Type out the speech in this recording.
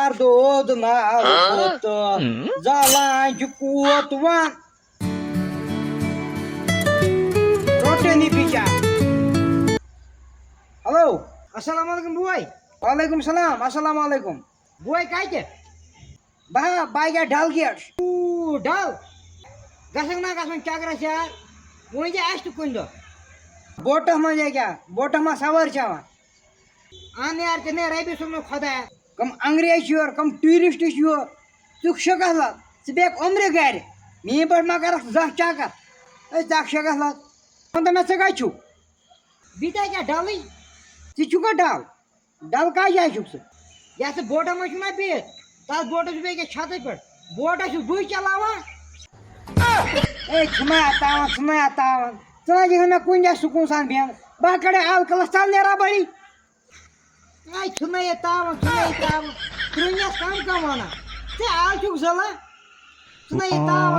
दर्द नावत जालांच कुवत वन रोटेनी पीछा हेलो अस्सलाम वालेकुम बुआई वालेकुम सलाम अस्सलाम वालेकुम बुआई काय के बा बाय गया ढाल गेट ढाल गसंग ना गसंग चाकरा से वही जे आस्ट कुंदो बोट में क्या बोट में सवार छावा आने यार कने रेबी सुनो खुदा कम अंग्रेज योर कम टूरिस्ट योर चुक शकला बेक उम्र गार मी पर मा कर जा चाका ए जाक शकला तो मैं से गाछु बीता क्या डाली चुका डाल डाल का जाय छुक से या से बोट में छुना पे ता बोट से के छाते पर बोट से बुई चलावा ए छमा आता चला जी हमें कोई जा सुकून सान बियान बाकड़े आल कलस चल नेरा बड़ी आई छुना ये ताव दुनिया काम कमाना ते आल चुक जला छुना ये ताव